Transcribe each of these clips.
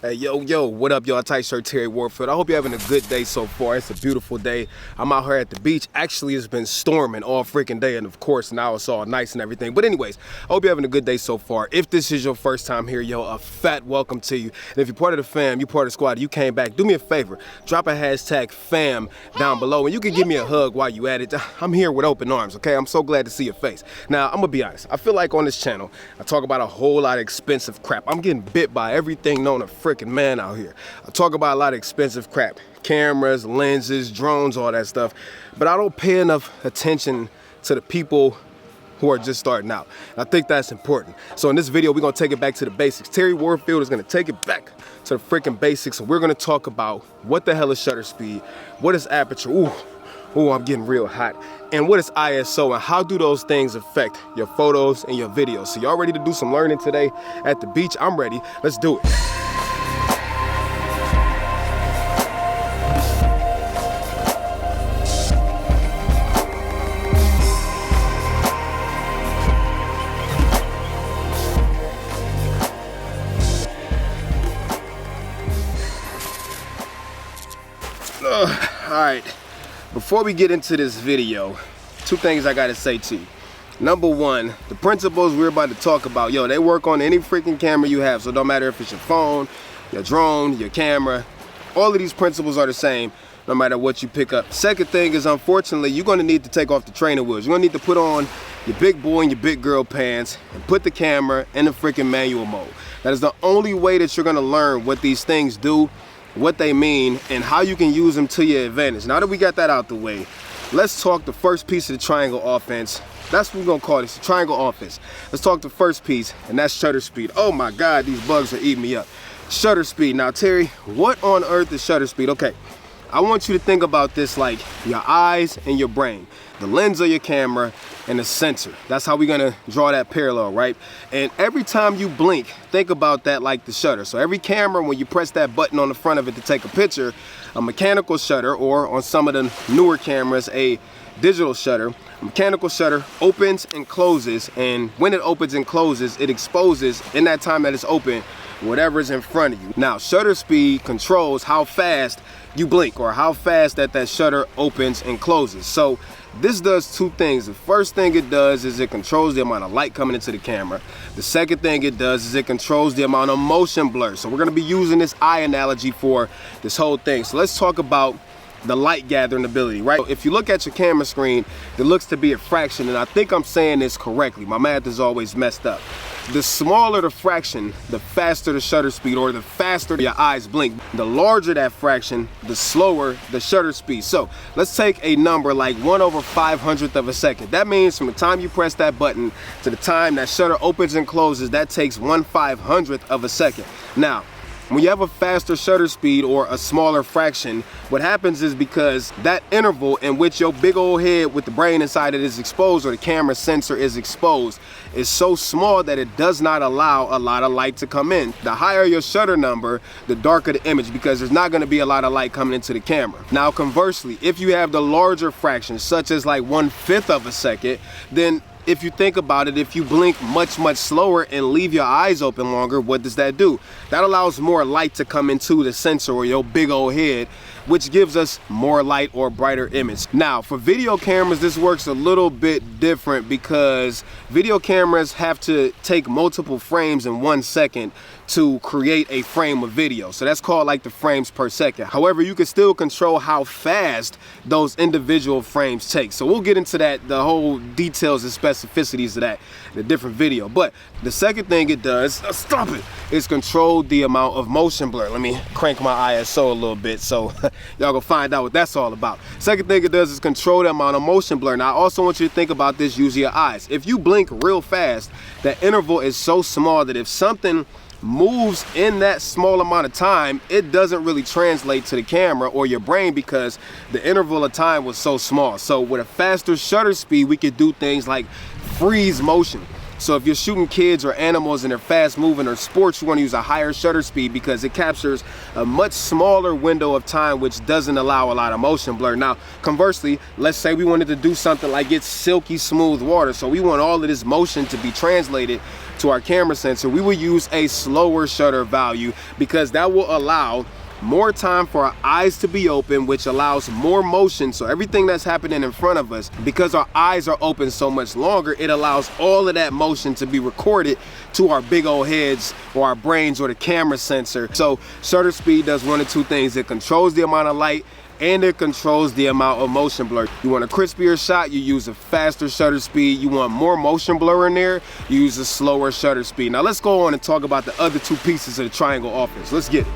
Hey, yo, what up, y'all? Tight shirt, Terry Warfield. I hope you're having a good day so far. It's a beautiful day. I'm out here at the beach. Actually, it's been storming all freaking day, and of course, now it's all nice and everything. But anyways, I hope you're having a good day so far. If this is your first time here, yo, a fat welcome to you. And if you're part of the fam, you're part of the squad, you came back, do me a favor. Drop a hashtag fam down below, and you can give me a hug while you at it. I'm here with open arms, okay? I'm so glad to see your face. Now, I'm gonna be honest. I feel like on this channel, I talk about a whole lot of expensive crap. I'm getting bit by everything known to freaking man out here. I talk about a lot of expensive crap, cameras, lenses, drones, all that stuff, but I don't pay enough attention to the people who are just starting out. I think that's important. So in this video, we're gonna take it back to the basics. Terry Warfield is gonna take it back to the freaking basics, and we're gonna talk about what the hell is shutter speed, what is aperture, ooh, I'm getting real hot, and what is ISO, and how do those things affect your photos and your videos. So y'all ready to do some learning today at the beach? I'm ready. Let's do it. All right, before we get into this video, two things I gotta say to you. Number one, the principles we're about to talk about, yo, they work on any freaking camera you have. So it don't matter if it's your phone, your drone, your camera, all of these principles are the same no matter what you pick up. Second thing is, unfortunately, you're gonna need to take off the training wheels. You're gonna need to put on your big boy and your big girl pants and put the camera in the freaking manual mode. That is the only way that you're gonna learn what these things do, what they mean, and how you can use them to your advantage. Now that we got that out the way, let's talk the first piece of the triangle offense. That's what we're gonna call this, the triangle offense. Let's talk the first piece, and that's shutter speed. Oh my God, these bugs are eating me up. Shutter speed. Now Terry, what on earth is shutter speed? Okay, I want you to think about this like your eyes and your brain, the lens of your camera and the sensor. That's how we're gonna draw that parallel, right? And every time you blink, think about that like the shutter. So every camera, when you press that button on the front of it to take a picture, a mechanical shutter, or on some of the newer cameras, a digital shutter, a mechanical shutter opens and closes, and when it opens and closes, it exposes, in that time that it's open, whatever's in front of you. Now, shutter speed controls how fast you blink, or how fast that shutter opens and closes. So this does two things. The first thing it does is it controls the amount of light coming into the camera. The second thing it does is it controls the amount of motion blur. So we're gonna be using this eye analogy for this whole thing. So let's talk about the light gathering ability, right? If you look at your camera screen, it looks to be a fraction, and I think I'm saying this correctly. My math is always messed up. The smaller the fraction, the faster the shutter speed, or the faster your eyes blink. The larger that fraction, the slower the shutter speed. So let's take a number like 1/500th of a second. That means from the time you press that button to the time that shutter opens and closes, that takes 1/500th of a second. Now, when you have a faster shutter speed or a smaller fraction, what happens is, because that interval in which your big old head with the brain inside it is exposed, or the camera sensor is exposed, is so small that it does not allow a lot of light to come in. The higher your shutter number, the darker the image, because there's not gonna be a lot of light coming into the camera. Now conversely, if you have the larger fraction, such as like 1/5 of a second, then if you think about it, if you blink much slower and leave your eyes open longer, what does that do? That allows more light to come into the sensor, or your big old head, which gives us more light or brighter image. Now, for video cameras, this works a little bit different, because video cameras have to take multiple frames in 1 second to create a frame of video. So that's called like the frames per second. However, you can still control how fast those individual frames take. So we'll get into that, the whole details and specificities of that in a different video. But the second thing it does, stop it, is control the amount of motion blur. Let me crank my ISO a little bit so y'all gonna find out what that's all about. Second thing it does is control the amount of motion blur. Now I also want you to think about this using your eyes. If you blink real fast, that interval is so small that if something moves in that small amount of time, it doesn't really translate to the camera or your brain, because the interval of time was so small. So with a faster shutter speed, we could do things like freeze motion. So if you're shooting kids or animals and they're fast moving or sports, you want to use a higher shutter speed because it captures a much smaller window of time, which doesn't allow a lot of motion blur. Now, conversely, let's say we wanted to do something like it's silky smooth water. So we want all of this motion to be translated to our camera sensor. We will use a slower shutter value because that will allow more time for our eyes to be open, which allows more motion. So everything that's happening in front of us, because our eyes are open so much longer, it allows all of that motion to be recorded to our big old heads or our brains or the camera sensor. So shutter speed does one of two things. It controls the amount of light and it controls the amount of motion blur. You want a crispier shot, you use a faster shutter speed. You want more motion blur in there, you use a slower shutter speed. Now let's go on and talk about the other two pieces of the triangle offense. Let's get it.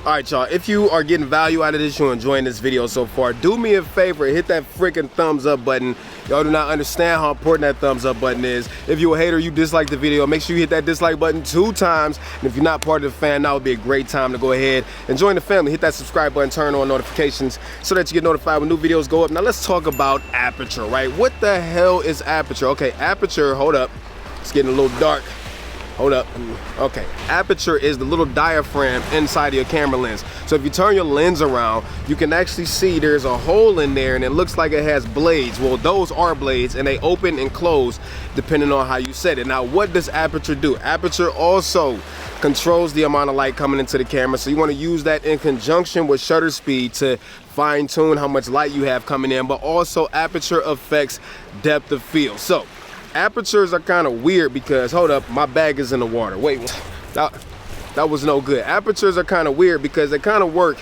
All right, y'all, if you are getting value out of this, you're enjoying this video so far, do me a favor, hit that freaking thumbs up button. Y'all do not understand how important that thumbs up button is. If you're a hater, you dislike the video, make sure you hit that dislike button 2 times. And if you're not part of the fan, now would be a great time to go ahead and join the family. Hit that subscribe button, turn on notifications so that you get notified when new videos go up. Now let's talk about Aperture, right? What the hell is Aperture? Okay, Aperture, hold up. It's getting a little dark. Hold up. Okay, Aperture is the little diaphragm inside of your camera lens. So if you turn your lens around, you can actually see there's a hole in there and it looks like it has blades. Well, those are blades and they open and close depending on how you set it. Now, what does Aperture do? Aperture also controls the amount of light coming into the camera. So you want to use that in conjunction with shutter speed to fine tune how much light you have coming in, but also Aperture affects depth of field. So apertures are kind of weird because, hold up, my bag is in the water. Wait, that was no good. Apertures are kind of weird because they kind of work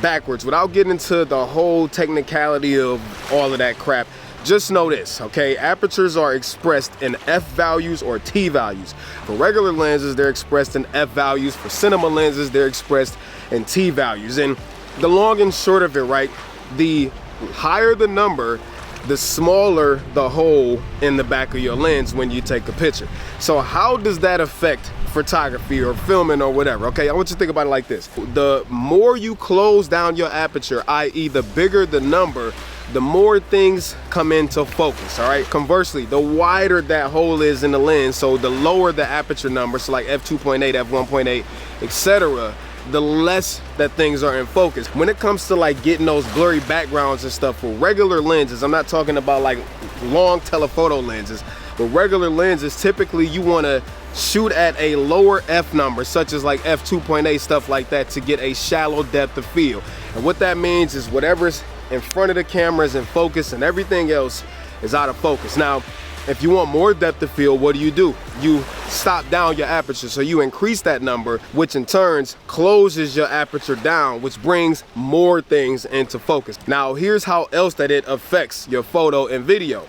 backwards. Without getting into the whole technicality of all of that crap, just know this, okay? Apertures are expressed in F values or T values. For regular lenses, they're expressed in F values. For cinema lenses, they're expressed in T values. And the long and short of it, right, the higher the number, the smaller the hole in the back of your lens when you take a picture. So how does that affect photography or filming or whatever? Okay, I want you to think about it like this. The more you close down your aperture, i.e. the bigger the number, the more things come into focus, all right? Conversely, the wider that hole is in the lens, so the lower the aperture number, so like f2.8, f1.8, etc., the less that things are in focus. When it comes to like getting those blurry backgrounds and stuff for regular lenses, I'm not talking about like long telephoto lenses, but regular lenses, typically you want to shoot at a lower F number, such as like f2.8, stuff like that, to get a shallow depth of field. And what that means is whatever's in front of the camera is in focus and everything else is out of focus. Now, if you want more depth of field, what do? You stop down your aperture. So you increase that number, which in turn closes your aperture down, which brings more things into focus. Now, here's how else that it affects your photo and video.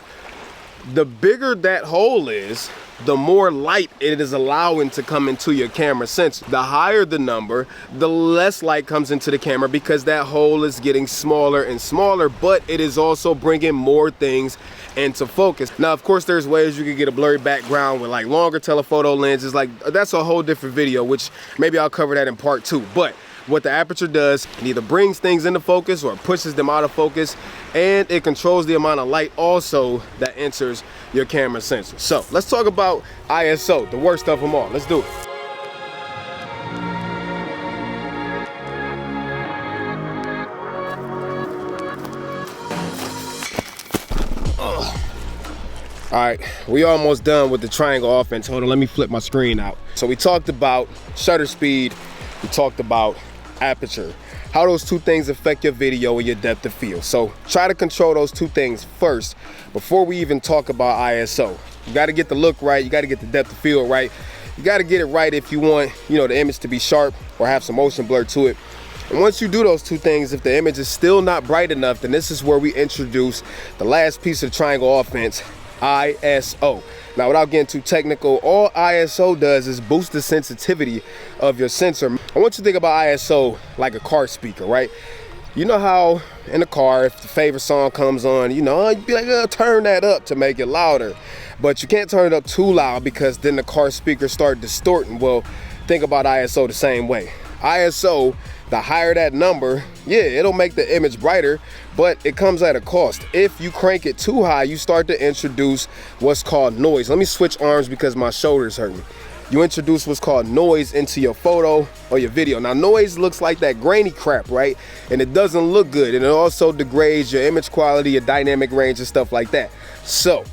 The bigger that hole is, the more light it is allowing to come into your camera sensor. The higher the number, the less light comes into the camera because that hole is getting smaller and smaller, but it is also bringing more things into focus. Now, of course, there's ways you can get a blurry background with like longer telephoto lenses. Like, that's a whole different video, which maybe I'll cover that in part 2. But what the aperture does, it either brings things into focus or pushes them out of focus, and it controls the amount of light also that enters your camera sensor. So let's talk about ISO, the worst of them all. Let's do it. All right, we almost done with the triangle offense. Hold on, let me flip my screen out. So we talked about shutter speed, we talked about aperture, how those two things affect your video and your depth of field. So try to control those two things first before we even talk about ISO. You got to get the look right, you got to get the depth of field right, you got to get it right if you want, you know, the image to be sharp or have some motion blur to it. And once you do those two things, if the image is still not bright enough, then this is where we introduce the last piece of the triangle offense, ISO. Now, without getting too technical, all ISO does is boost the sensitivity of your sensor. I want you to think about ISO like a car speaker, right? You know how in the car, if the favorite song comes on, you know, you'd be like, oh, turn that up to make it louder. But you can't turn it up too loud because then the car speakers start distorting. Well, think about ISO the same way. ISO the higher that number, yeah, it'll make the image brighter, but it comes at a cost. If you crank it too high, you start to introduce what's called noise. Let me switch arms because my shoulder's hurting. You introduce what's called noise into your photo or your video. Now, noise looks like that grainy crap, right? And it doesn't look good, and it also degrades your image quality, your dynamic range, and stuff like that. So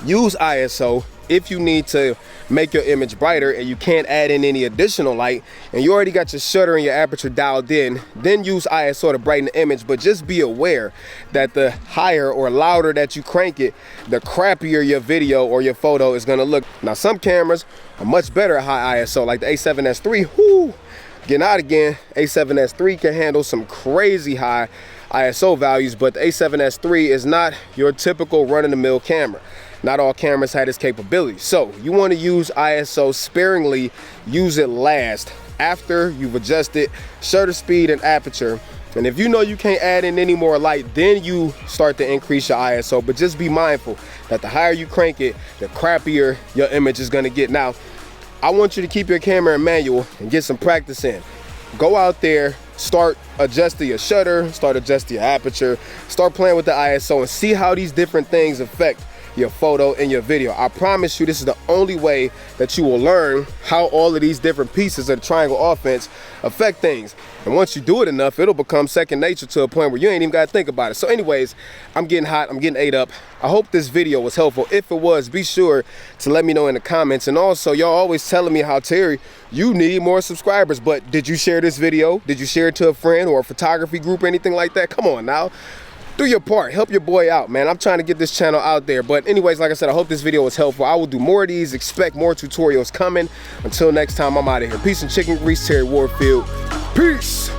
use ISO if you need to make your image brighter and you can't add in any additional light, and you already got your shutter and your aperture dialed in, then use ISO to brighten the image. But just be aware that the higher or louder that you crank it, the crappier your video or your photo is gonna look. Now, some cameras are much better at high ISO, like the A7S III. Whoo, getting out again. A7S III can handle some crazy high ISO values, but the A7S III is not your typical run-of-the-mill camera. Not all cameras have this capability. So you want to use ISO sparingly, use it last after you've adjusted shutter speed and aperture. And if you know you can't add in any more light, then you start to increase your ISO. But just be mindful that the higher you crank it, the crappier your image is going to get. Now, I want you to keep your camera in manual and get some practice in. Go out there, start adjusting your shutter, start adjusting your aperture, start playing with the ISO, and see how these different things affect your photo and your video. I promise you, this is the only way that you will learn how all of these different pieces of the triangle offense affect things. And once you do it enough, it'll become second nature to a point where you ain't even got to think about it. So anyways, I'm getting hot, I'm getting ate up. I hope this video was helpful. If it was, be sure to let me know in the comments. And also, y'all always telling me how, Terry, you need more subscribers. But did you share this video? Did you share it to a friend or a photography group or anything like that? Come on now. Do your part, help your boy out, man. I'm trying to get this channel out there. But anyways, like I said, I hope this video was helpful. I will do more of these, expect more tutorials coming. Until next time, I'm out of here. Peace and chicken grease, Terry Warfield. Peace.